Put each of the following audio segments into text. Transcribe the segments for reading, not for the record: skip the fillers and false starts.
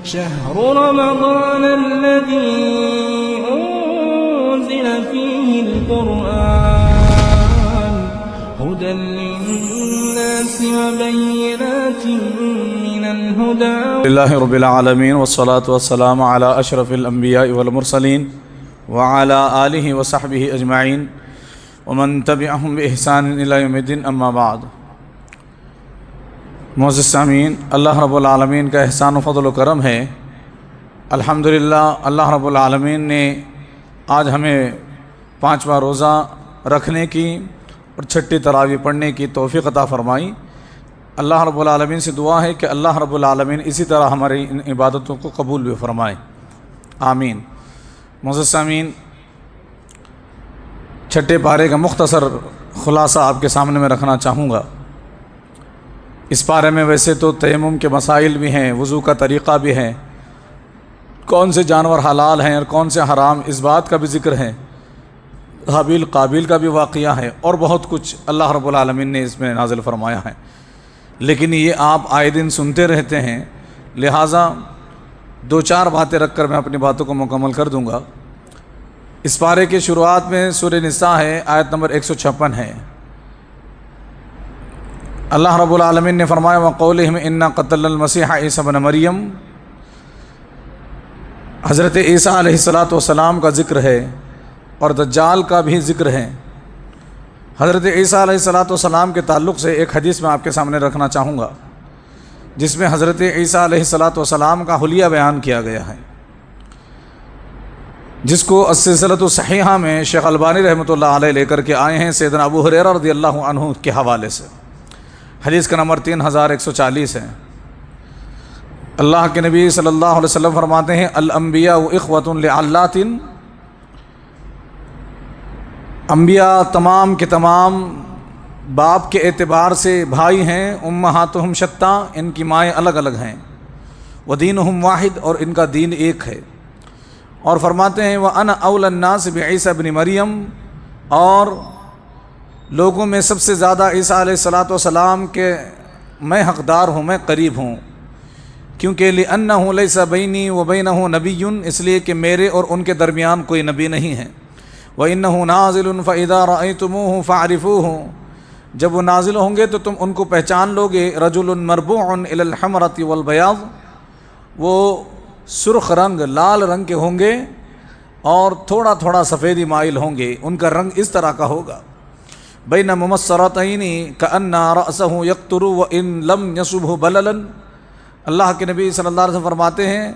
شهر رمضان الذي أنزل فيه القرآن هدى للناس وبينات من الهدى. لله رب العالمين والصلاة والسلام على أشرف الأنبياء والمرسلين وعلى آله وصحبه أجمعين ومن تبعهم بإحسان إلى يوم الدين. أما بعد. معزز سامعین، اللہ رب العالمین کا احسان و فضل و کرم ہے. الحمدللہ اللہ رب العالمین نے آج ہمیں 5واں روزہ رکھنے کی اور چھٹی تراویح پڑھنے کی توفیق عطا فرمائی. اللہ رب العالمین سے دعا ہے کہ اللہ رب العالمین اسی طرح ہماری ان عبادتوں کو قبول بھی فرمائے. آمین. معزز سامعین، چھٹے پارے کا مختصر خلاصہ آپ کے سامنے میں رکھنا چاہوں گا. اس پارے میں ویسے تو تیمم کے مسائل بھی ہیں، وضو کا طریقہ بھی ہے، کون سے جانور حلال ہیں اور کون سے حرام، اس بات کا بھی ذکر ہے، حابیل قابیل کا بھی واقعہ ہے، اور بہت کچھ اللہ رب العالمین نے اس میں نازل فرمایا ہے. لیکن یہ آپ آئے دن سنتے رہتے ہیں، لہٰذا 2-4 باتیں رکھ کر میں اپنی باتوں کو مکمل کر دوں گا. اس پارے کے شروعات میں سورہ نساء ہے، آیت نمبر 156 ہے. اللہ رب العالمین نے فرمایا وَقَوْلِهِمْ إِنَّا قَتَلْنَا الْمَسِيحَ عِيسَى ابْنَ مریم. حضرت عیسیٰ علیہ السلام کا ذکر ہے اور دجال کا بھی ذکر ہے. حضرت عیسیٰ علیہ السلام کے تعلق سے ایک حدیث میں آپ کے سامنے رکھنا چاہوں گا، جس میں حضرت عیسیٰ علیہ السلام کا حلیہ بیان کیا گیا ہے، جس کو السلسلۃ الصحیحہ میں شیخ البانی رحمۃ اللہ علیہ لے کر کے آئے ہیں سیدنا ابو ہریرہ رضی اللہ عنہ کے حوالے سے. حدیث کا نمبر 3140 ہے. اللہ کے نبی صلی اللہ علیہ وسلم فرماتے ہیں الانبیاء اخوۃ لعلات. انبیاء تمام کے تمام باپ کے اعتبار سے بھائی ہیں. امہاتہم شتیٰ، ان کی مائیں الگ الگ ہیں. ودینہم واحد، اور ان کا دین ایک ہے. اور فرماتے ہیں وَأَنَا أَوْلَى النَّاسِ بِعِيسَى ابْنِ مریم، اور لوگوں میں سب سے زیادہ عیسیٰ علیہ السلام کے میں حقدار ہوں، میں قریب ہوں. کیونکہ لِأَنَّهُ لَيْسَ بَيْنِي وَبَيْنَهُ نَبِيٌّ، اس لیے کہ میرے اور ان کے درمیان کوئی نبی نہیں ہے. وَإِنَّهُ نَازِلٌ فَإِذَا رَأَيْتُمُوهُ فَاعْرِفُوهُ، جب وہ نازل ہوں گے تو تم ان کو پہچان لوگے. رَجُلٌ مَرْبُوعٌ إِلَى الْحَمْرَةِ وَالْبَيَاضِ، وہ سرخ رنگ لال رنگ کے ہوں گے اور تھوڑا تھوڑا سفیدی مائل ہوں گے. ان کا رنگ اس طرح کا ہوگا. بین ممصرتین کأن رأسہ یقطر وإن لم یصبہ بللا. اللہ کے نبی صلی اللہ علیہ وسلم فرماتے ہیں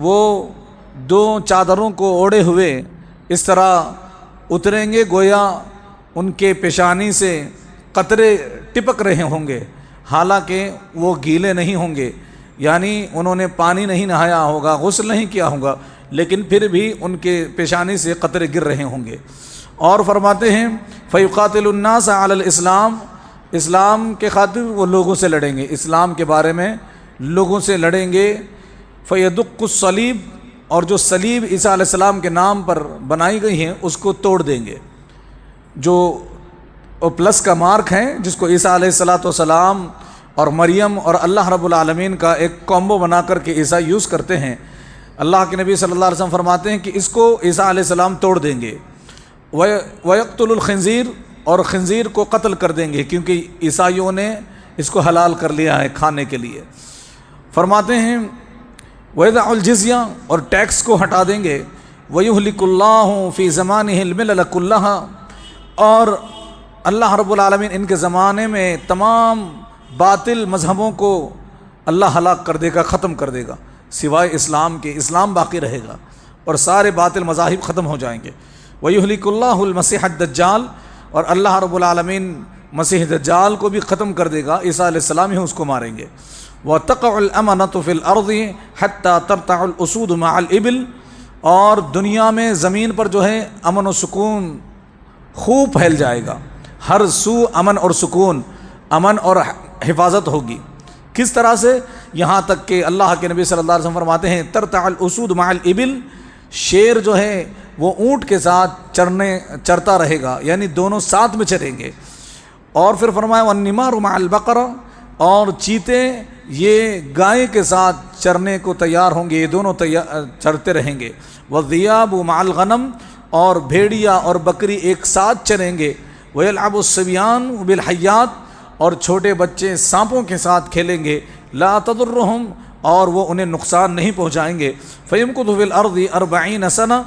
وہ 2 چادروں کو اوڑے ہوئے اس طرح اتریں گے گویا ان کے پیشانی سے قطرے ٹپک رہے ہوں گے، حالانکہ وہ گیلے نہیں ہوں گے، یعنی انہوں نے پانی نہیں نہایا ہوگا، غسل نہیں کیا ہوگا، لیکن پھر بھی ان کے پیشانی سے قطرے گر رہے ہوں گے. اور فرماتے ہیں فَيُقَاتِلُ النَّاسَ عَلَى الْإِسْلَامِ، اسلام کے خاطر وہ لوگوں سے لڑیں گے، اسلام کے بارے میں لوگوں سے لڑیں گے. فَيَدُقُّ الصَّلِيبَ، اور جو صلیب عیسیٰ علیہ السلام کے نام پر بنائی گئی ہیں اس کو توڑ دیں گے. جو پلس کا مارک ہے جس کو عیسیٰ علیہ السلام اور مریم اور اللہ رب العالمین کا ایک کومبو بنا کر کے عیسیٰ یوز کرتے ہیں. اللہ کے نبی صلی اللہ علیہ وسلم فرماتے ہیں کہ اس کو عیسیٰ علیہ السلام توڑ دیں گے. وَيَقْتُلُ الْخِنْزِيرَ، اور خنزیر کو قتل کر دیں گے کیونکہ عیسائیوں نے اس کو حلال کر لیا ہے کھانے کے لیے. فرماتے ہیں وَيَدَعُ الْجِزْيَةَ، اور ٹیکس کو ہٹا دیں گے. وَيُهْلِكُ اللَّهُ فِي زَمَانِهِ الْمِلَلَ كُلَّهَا، اور اللہ رب العالمین ان کے زمانے میں تمام باطل مذہبوں کو اللہ ہلاک کر دے گا، ختم کر دے گا، سوائے اسلام کے. اسلام باقی رہے گا اور سارے باطل مذاہب ختم ہو جائیں گے. وَيُهْلِكُ اللَّهُ الْمَسِيحَ الدَّجَّالَ، اور اللہ رب العالمین مسیح دجال کو بھی ختم کر دے گا، عیسیٰ علیہ السلام ہی اس کو ماریں گے. وَتَقَعُ الْأَمَنَةُ فِي الْأَرْضِ حَتَّى تَرْتَعُ الْأُسُودُ مَعَ الْإِبِلِ، اور دنیا میں زمین پر جو ہے امن و سکون خوب پھیل جائے گا، ہر سو امن اور سکون، امن اور حفاظت ہوگی. کس طرح سے؟ یہاں تک کہ اللہ کے نبی صلی اللہ علیہ وسلم فرماتے ہیں ترتع الاسود مع الابل، شیر جو ہے وہ اونٹ کے ساتھ چرتا رہے گا، یعنی دونوں ساتھ میں چریں گے. اور پھر فرمایا والنمار مع البقرہ، اور چیتے یہ گائے کے ساتھ چرنے کو تیار ہوں گے، یہ دونوں چرتے رہیں گے۔ والذیاب مع الغنم، اور بھیڑیا اور بکری ایک ساتھ چریں گے۔ ویلعب الصبیان بالحیات، اور چھوٹے بچے سانپوں کے ساتھ کھیلیں گے۔ لا تضرهم، اور وہ انہیں نقصان نہیں پہنچائیں گے۔ فیمکث فی الارض 40 سنہ،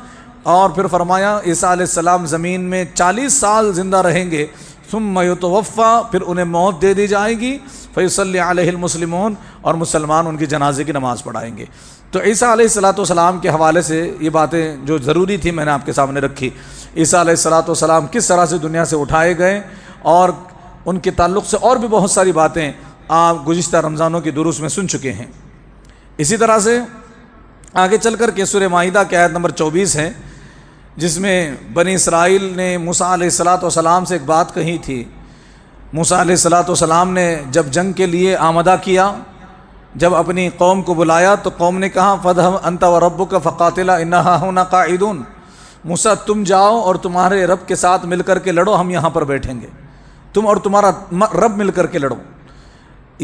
اور پھر فرمایا عیسیٰ علیہ السلام زمین میں 40 سال زندہ رہیں گے۔ ثم یتوفا، پھر انہیں موت دے دی جائے گی۔ فیصلی علیہ المسلمون، اور مسلمان ان کی جنازے کی نماز پڑھائیں گے۔ تو عیسیٰ علیہ السلام کے حوالے سے یہ باتیں جو ضروری تھی میں نے آپ کے سامنے رکھی۔ عیسیٰ علیہ السلام کس طرح سے دنیا سے اٹھائے گئے، اور ان کے تعلق سے اور بھی بہت ساری باتیں آپ گزشتہ رمضانوں کی دروس میں سن چکے ہیں۔ اسی طرح سے آگے چل کر کے سورہ مائدہ کی آیت نمبر 24 ہے، جس میں بنی اسرائیل نے موسیٰ علیہ السلام سے ایک بات کہی تھی۔ موسیٰ علیہ السلام نے جب جنگ کے لیے آمادہ کیا، جب اپنی قوم کو بلایا تو قوم نے کہا فَاذْهَبْ أَنْتَ وَرَبُّكَ فَقَاتِلَا إِنَّا هَاهُنَا قَاعِدُونَ، موسیٰ تم جاؤ اور تمہارے رب کے ساتھ مل کر کے لڑو، ہم یہاں پر بیٹھیں گے، تم اور تمہارا رب مل کر کے لڑو۔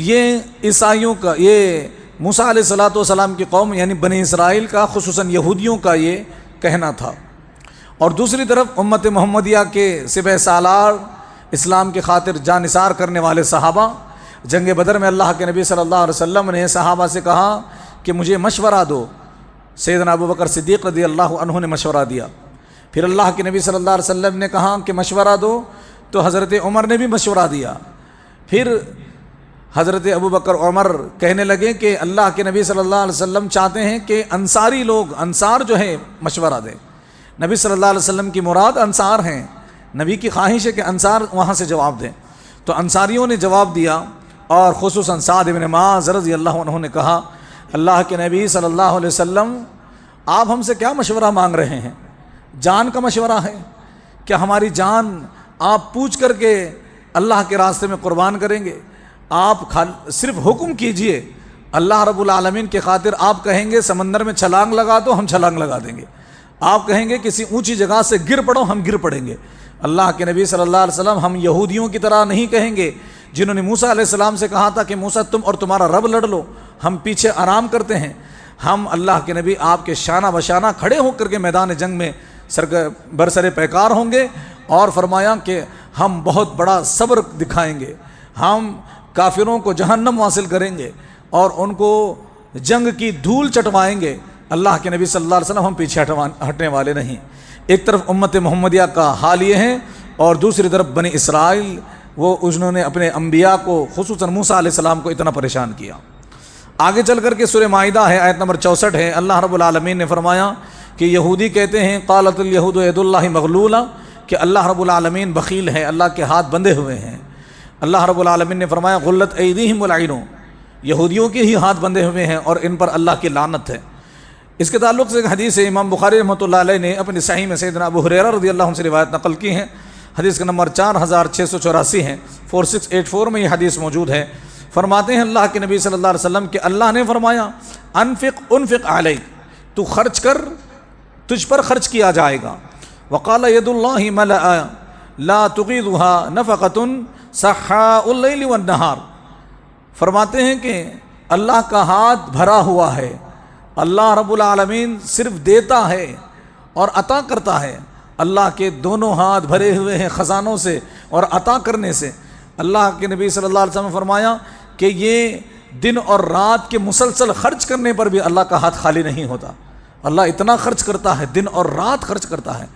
یہ عیسائیوں کا، یہ موسیٰ علیہ السلام کی قوم یعنی بنی اسرائیل کا، خصوصاً یہودیوں کا یہ کہنا تھا۔ اور دوسری طرف امت محمدیہ کے سپہ سالار، اسلام کی خاطر جان نثار کرنے والے صحابہ، جنگ بدر میں اللہ کے نبی صلی اللہ علیہ وسلم نے صحابہ سے کہا کہ مجھے مشورہ دو۔ سیدنا ابوبکر صدیق رضی اللہ عنہ نے مشورہ دیا۔ پھر اللہ کے نبی صلی اللہ علیہ وسلم نے کہا کہ مشورہ دو، تو حضرت عمر نے بھی مشورہ دیا۔ پھر حضرت ابوبکر عمر کہنے لگے کہ اللہ کے نبی صلی اللہ علیہ وسلم چاہتے ہیں کہ انصاری لوگ، انصار جو ہیں مشورہ دیں۔ نبی صلی اللہ علیہ وسلم کی مراد انصار ہیں، نبی کی خواہش ہے کہ انصار وہاں سے جواب دیں۔ تو انصاریوں نے جواب دیا، اور خصوصاً سعد بن معاذ رضی اللہ عنہ نے کہا اللہ کے نبی صلی اللہ علیہ وسلم آپ ہم سے کیا مشورہ مانگ رہے ہیں؟ جان کا مشورہ ہے کیا؟ ہماری جان آپ پوچھ کر کے اللہ کے راستے میں قربان کریں گے؟ آپ صرف حکم کیجئے، اللہ رب العالمین کے خاطر آپ کہیں گے سمندر میں چھلانگ لگا دو، ہم چھلانگ لگا دیں گے۔ آپ کہیں گے کسی اونچی جگہ سے گر پڑو، ہم گر پڑیں گے۔ اللہ کے نبی صلی اللہ علیہ وسلم ہم یہودیوں کی طرح نہیں کہیں گے جنہوں نے موسیٰ علیہ السلام سے کہا تھا کہ موسیٰ تم اور تمہارا رب لڑ لو، ہم پیچھے آرام کرتے ہیں۔ ہم اللہ کے نبی آپ کے شانہ بشانہ کھڑے ہو کر کے میدان جنگ میں برسر پیکار ہوں گے، اور فرمایا کہ ہم بہت بڑا صبر دکھائیں گے، ہم کافروں کو جہنم حاصل کریں گے اور ان کو جنگ کی دھول چٹوائیں گے۔ اللہ کے نبی صلی اللہ علیہ وسلم ہم پیچھے ہٹنے والے نہیں۔ ایک طرف امت محمدیہ کا حال یہ ہے، اور دوسری طرف بنی اسرائیل، وہ انہوں نے اپنے انبیاء کو خصوصاً موسیٰ علیہ السلام کو اتنا پریشان کیا۔ آگے چل کر کے سورہ مائدہ ہے، آیت نمبر 64 ہے، اللہ رب العالمین نے فرمایا کہ یہودی کہتے ہیں قالت الیہود ید اللہ مغلولہ، کہ اللہ رب العالمین بخیل ہے، اللہ کے ہاتھ بندھے ہوئے ہیں۔ اللہ رب العالمین نے فرمایا غلت ایدیہم ولعنوا، یہودیوں کے ہی ہاتھ بندھے ہوئے ہیں اور ان پر اللہ کی لعنت ہے۔ اس کے تعلق سے ایک حدیث ہے، امام بخاری رحمۃ اللہ علیہ نے اپنی صحیح میں سیدنا ابو ہریرہ رضی اللہ عنہ سے روایت نقل کی ہے۔ حدیث کا نمبر 4684 ہے، 4684 میں یہ حدیث موجود ہے۔ فرماتے ہیں اللہ کے نبی صلی اللہ علیہ وسلم کہ اللہ نے فرمایا انفق علیک، تو خرچ کر، تجھ پر خرچ کیا جائے گا۔ وقال ید اللہ ملأ لا تغیضها نفقۃ سحاء اللیل والنہار، فرماتے ہیں کہ اللہ کا ہاتھ بھرا ہوا ہے، اللہ رب العالمین صرف دیتا ہے اور عطا کرتا ہے۔ اللہ کے دونوں ہاتھ بھرے ہوئے ہیں خزانوں سے اور عطا کرنے سے۔ اللہ کے نبی صلی اللہ علیہ وسلم نے فرمایا کہ یہ دن اور رات کے مسلسل خرچ کرنے پر بھی اللہ کا ہاتھ خالی نہیں ہوتا۔ اللہ اتنا خرچ کرتا ہے، دن اور رات خرچ کرتا ہے۔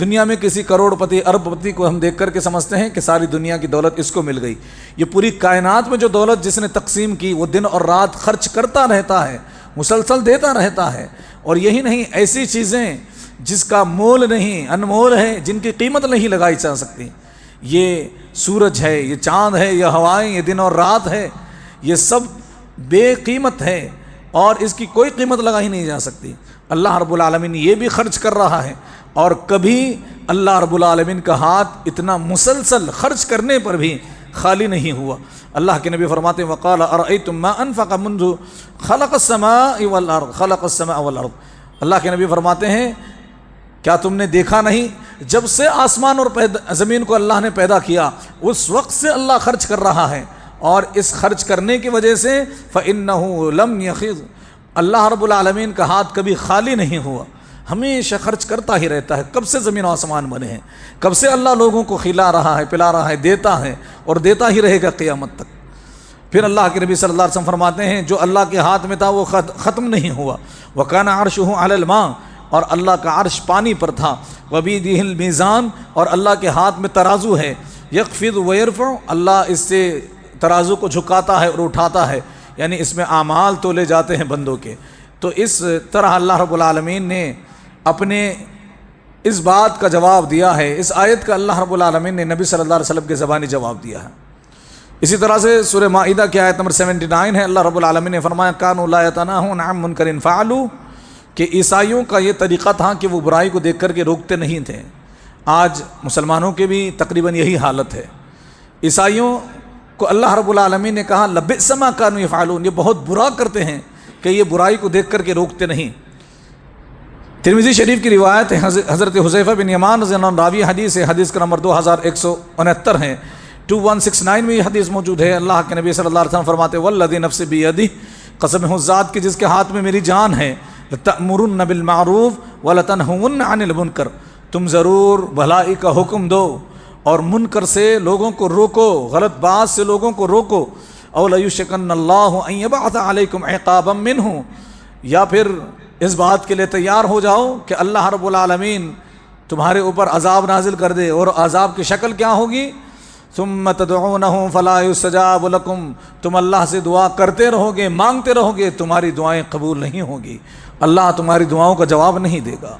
دنیا میں کسی کروڑ پتی ارب پتی کو ہم دیکھ کر کے سمجھتے ہیں کہ ساری دنیا کی دولت اس کو مل گئی۔ یہ پوری کائنات میں جو دولت جس نے تقسیم کی، وہ دن اور رات خرچ کرتا رہتا ہے، مسلسل دیتا رہتا ہے۔ اور یہی نہیں، ایسی چیزیں جس کا مول نہیں، انمول ہے، جن کی قیمت نہیں لگائی جا سکتی۔ یہ سورج ہے، یہ چاند ہے، یہ ہوائیں، یہ دن اور رات ہے، یہ سب بے قیمت ہے اور اس کی کوئی قیمت لگائی نہیں جا سکتی۔ اللہ رب العالمین یہ بھی خرچ کر رہا ہے، اور کبھی اللہ رب العالمین کا ہاتھ اتنا مسلسل خرچ کرنے پر بھی خالی نہیں ہوا۔ اللہ کے نبی فرماتے ہیں وقال ارأیتم ما انفق منذ خلق السماء والارض، اللہ کے نبی فرماتے ہیں کیا تم نے دیکھا نہیں جب سے آسمان اور زمین کو اللہ نے پیدا کیا، اس وقت سے اللہ خرچ کر رہا ہے، اور اس خرچ کرنے کی وجہ سے فَإِنَّهُ لَمْ يَخِذْ، اللہ رب العالمین کا ہاتھ کبھی خالی نہیں ہوا، ہمیشہ خرچ کرتا ہی رہتا ہے۔ کب سے زمین و آسمان بنے ہیں، کب سے اللہ لوگوں کو کھلا رہا ہے، پلا رہا ہے، دیتا ہے اور دیتا ہی رہے گا قیامت تک۔ پھر اللہ کے نبی صلی اللہ علیہ وسلم فرماتے ہیں جو اللہ کے ہاتھ میں تھا وہ ختم نہیں ہوا۔ وَكَانَ عَرْشُهُ عَلَى الْمَاءِ، اور اللہ کا عرش پانی پر تھا۔ وَبِيَدِهِ الْمِيزَانُ، اور اللہ کے ہاتھ میں ترازو ہے۔ يَخْفِضُ وَيَرْفَعُ، اللہ اس سے ترازو کو جھکاتا ہے اور اٹھاتا ہے، یعنی اس میں اعمال تولے جاتے ہیں بندوں کے۔ تو اس طرح اللہ رب العالمین نے اپنے اس بات کا جواب دیا ہے، اس آیت کا اللہ رب العالمین نے نبی صلی اللہ علیہ وسلم کے زبانی جواب دیا ہے۔ اسی طرح سے سورہ مائدہ کی آیت نمبر 79 ہے، اللہ رب العالمین نے فرمایا كانوا لا يتناهون عن منكر فعلوا، کہ عیسائیوں کا یہ طریقہ تھا کہ وہ برائی کو دیکھ کر کے روکتے نہیں تھے۔ آج مسلمانوں کے بھی تقریباً یہی حالت ہے۔ عیسائیوں کو اللہ رب العالمین نے کہا لبئس ما كانوا يفعلون، یہ بہت برا کرتے ہیں کہ یہ برائی کو دیکھ کر کے روکتے نہیں۔ ترمذی شریف کی روایت ہے، حضرت حذیفہ بن یمان رضی اللہ عنہ راوی حدیث ہے، حدیث کا نمبر 2169 ہے، 2169 میں یہ حدیث موجود ہے۔ اللہ کے نبی صلی اللہ علیہ وسلم فرماتے والذی نفس بیدہ، قسم ہے اس ذات کی جس کے ہاتھ میں میری جان ہے، لتأمرن بالمعروف ولتنہون عن المنکر، تم ضرور بھلائی کا حکم دو اور منکر سے لوگوں کو روکو، غلط بات سے لوگوں کو روکو۔ او لیشکن اللہ ان یبعث علیکم عقابا منہ، یا پھر اس بات کے لیے تیار ہو جاؤ کہ اللہ رب العالمین تمہارے اوپر عذاب نازل کر دے، اور عذاب کی شکل کیا ہوگی؟ ثم تدعونہ فلا یستجاب لکم، تم اللہ سے دعا کرتے رہو گے، مانگتے رہو گے، تمہاری دعائیں قبول نہیں ہوں گی، اللہ تمہاری دعاؤں کا جواب نہیں دے گا۔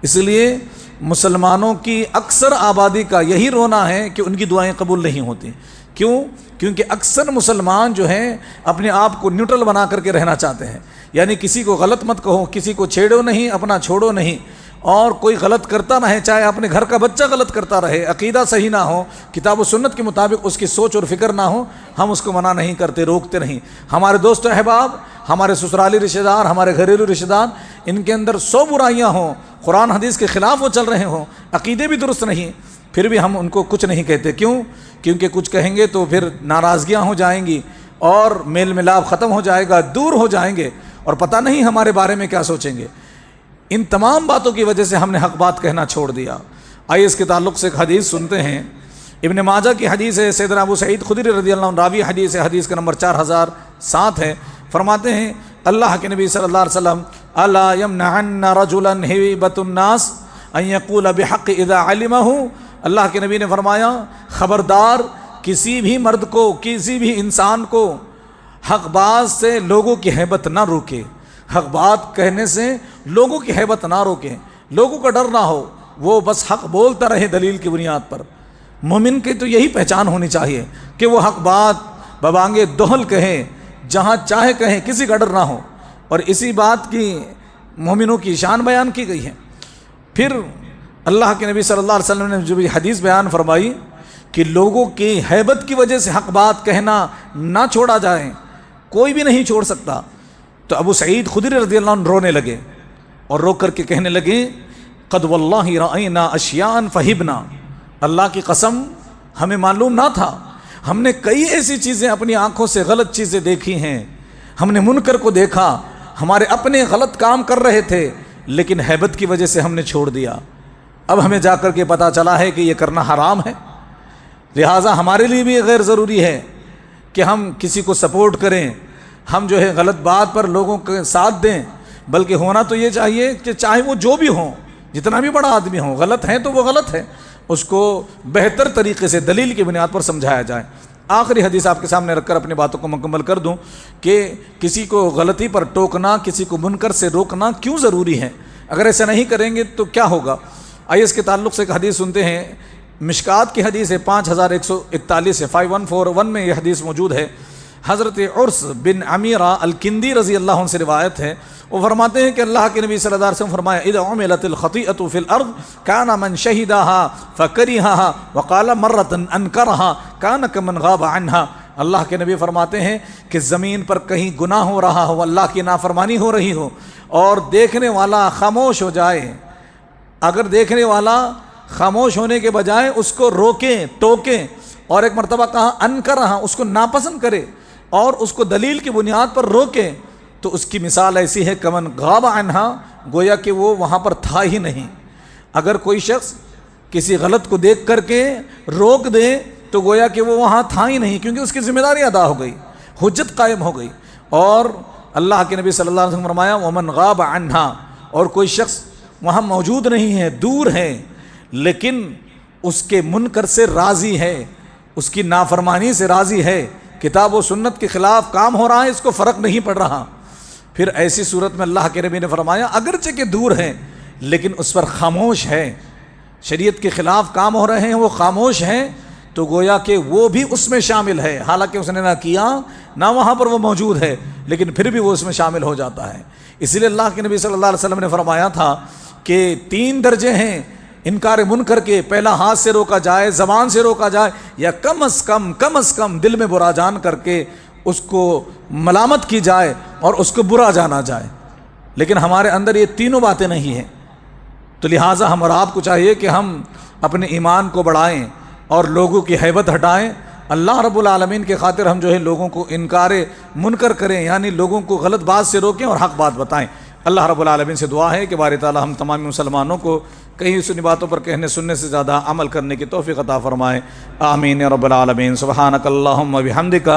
اس لیے مسلمانوں کی اکثر آبادی کا یہی رونا ہے کہ ان کی دعائیں قبول نہیں ہوتی۔ کیوں؟ کیونکہ اکثر مسلمان جو ہیں اپنے آپ کو نیوٹرل بنا کر کے رہنا چاہتے ہیں، یعنی کسی کو غلط مت کہو، کسی کو چھیڑو نہیں، اپنا چھوڑو نہیں، اور کوئی غلط کرتا نہ ہے، چاہے اپنے گھر کا بچہ غلط کرتا رہے، عقیدہ صحیح نہ ہو، کتاب و سنت کے مطابق اس کی سوچ اور فکر نہ ہو، ہم اس کو منع نہیں کرتے، روکتے نہیں۔ ہمارے دوست و احباب، ہمارے سسرالی رشتہ دار، ہمارے گھریلو رشتہ دار، ان کے اندر 100 برائیاں ہوں، قرآن حدیث کے خلاف وہ چل رہے ہوں، عقیدے بھی درست نہیں، پھر بھی ہم ان کو کچھ نہیں کہتے۔ کیوں؟ کیونکہ کچھ کہیں گے تو پھر ناراضگیاں ہو جائیں گی اور میل ملاپ ختم ہو جائے گا، دور ہو جائیں گے، اور پتہ نہیں ہمارے بارے میں کیا سوچیں گے۔ ان تمام باتوں کی وجہ سے ہم نے حق بات کہنا چھوڑ دیا۔ آئیے اس کے تعلق سے ایک حدیث سنتے ہیں، ابن ماجہ کی حدیث ہے، سیدنا ابو سعید خدری رضی اللہ عنہ راوی حدیث ہے، حدیث کا نمبر 4007 ہے۔ فرماتے ہیں اللہ کے نبی صلی اللہ علیہ وسلم الا یمنعن رجلا ہیبۃ الناس ان یقول بحق اذا علمہ، اللہ کے نبی نے فرمایا خبردار کسی بھی مرد کو، کسی بھی انسان کو حق بات سے لوگوں کی ہیبت نہ روکے، حق بات کہنے سے لوگوں کی ہیبت نہ روکے، لوگوں کا ڈر نہ ہو، وہ بس حق بولتا رہے دلیل کی بنیاد پر۔ مومن کی تو یہی پہچان ہونی چاہیے کہ وہ حق بات ببانگے دہل کہیں، جہاں چاہے کہیں، کسی کا ڈر نہ ہو، اور اسی بات کی مومنوں کی شان بیان کی گئی ہے۔ پھر اللہ کے نبی صلی اللہ علیہ وسلم نے جو بھی حدیث بیان فرمائی کہ لوگوں کی ہیبت کی وجہ سے حق بات کہنا نہ چھوڑا جائے، کوئی بھی نہیں چھوڑ سکتا، تو ابو سعید خدری رضی اللہ عنہ رونے لگے اور رو کر کے کہنے لگے قد واللہ رأینا اشیاء فہبنا، اللہ کی قسم ہمیں معلوم نہ تھا، ہم نے کئی ایسی چیزیں اپنی آنکھوں سے غلط چیزیں دیکھی ہیں، ہم نے منکر کو دیکھا، ہمارے اپنے غلط کام کر رہے تھے، لیکن ہیبت کی وجہ سے ہم نے چھوڑ دیا، اب ہمیں جا کر کے پتہ چلا ہے کہ یہ کرنا حرام ہے، لہٰذا ہمارے لیے بھی غیر ضروری ہے کہ ہم کسی کو سپورٹ کریں، ہم جو ہے غلط بات پر لوگوں کے ساتھ دیں، بلکہ ہونا تو یہ چاہیے کہ چاہے وہ جو بھی ہوں، جتنا بھی بڑا آدمی ہو، غلط ہے تو وہ غلط ہے، اس کو بہتر طریقے سے دلیل کی بنیاد پر سمجھایا جائے۔ آخری حدیث آپ کے سامنے رکھ کر اپنی باتوں کو مکمل کر دوں کہ کسی کو غلطی پر ٹوکنا، کسی کو منکر سے روکنا کیوں ضروری ہے، اگر ایسا نہیں کریں گے تو کیا ہوگا۔ آئیے اس کے تعلق سے ایک حدیث سنتے ہیں، مشکات کی حدیث ہے 5141 ہے، 5141 میں یہ حدیث موجود ہے، حضرت عرس بن عمیرہ الکندی رضی اللہ عنہ سے روایت ہے، وہ فرماتے ہیں کہ اللہ کے نبی صلی اللہ علیہ وسلم فرمایا اذا عملت الخطیئۃ فی الارض کان من شہدها فکرہها وقال مرۃ انکرها کان کمن غاب عنها، اللہ کے نبی فرماتے ہیں کہ زمین پر کہیں گناہ ہو رہا ہو، اللہ کی نافرمانی ہو رہی ہو، اور دیکھنے والا خاموش ہو جائے، اگر دیکھنے والا خاموش ہونے کے بجائے اس کو روکیں، ٹوکیں، اور ایک مرتبہ کہا انکرہا، اس کو ناپسند کرے اور اس کو دلیل کی بنیاد پر روکے، تو اس کی مثال ایسی ہے کمن غاب عنہا، گویا کہ وہ وہاں پر تھا ہی نہیں۔ اگر کوئی شخص کسی غلط کو دیکھ کر کے روک دے تو گویا کہ وہ وہاں تھا ہی نہیں، کیونکہ اس کی ذمہ داری ادا ہو گئی، حجت قائم ہو گئی۔ اور اللہ کے نبی صلی اللہ علیہ وسلم نے فرمایا ومن غاب عنہا، اور کوئی شخص وہاں موجود نہیں ہے، دور ہے، لیکن اس کے منکر سے راضی ہے، اس کی نافرمانی سے راضی ہے، کتاب و سنت کے خلاف کام ہو رہا ہے، اس کو فرق نہیں پڑ رہا، پھر ایسی صورت میں اللہ کے نبی نے فرمایا اگرچہ کہ دور ہے لیکن اس پر خاموش ہے، شریعت کے خلاف کام ہو رہے ہیں وہ خاموش ہیں، تو گویا کہ وہ بھی اس میں شامل ہے، حالانکہ اس نے نہ کیا نہ وہاں پر وہ موجود ہے، لیکن پھر بھی وہ اس میں شامل ہو جاتا ہے۔ اسی لیے اللہ کے نبی صلی اللہ علیہ وسلم نے فرمایا تھا کہ 3 درجے ہیں انکار منکر کے، پہلا ہاتھ سے روکا جائے، زبان سے روکا جائے، یا کم از کم دل میں برا جان کر کے اس کو ملامت کی جائے اور اس کو برا جانا جائے، لیکن ہمارے اندر یہ تینوں باتیں نہیں ہیں۔ تو لہٰذا ہم اور آپ کو چاہیے کہ ہم اپنے ایمان کو بڑھائیں اور لوگوں کی ہیبت ہٹائیں، اللہ رب العالمین کے خاطر ہم جو ہے لوگوں کو انکار منکر کریں، یعنی لوگوں کو غلط بات سے روکیں اور حق بات بتائیں۔ اللہ رب العالمین سے دعا ہے کہ باری تعالی ہم تمام مسلمانوں کو کہیں سنی باتوں پر کہنے سننے سے زیادہ عمل کرنے کی توفیق عطا فرمائے، آمین یا رب العالمین۔ سبحانک اللہم و بحمدک،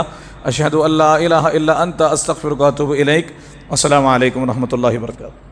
اشہد ان لا الہ الا انت، استغفرک و اتوب الیک۔ السلام علیکم و رحمۃ اللہ وبرکاتہ۔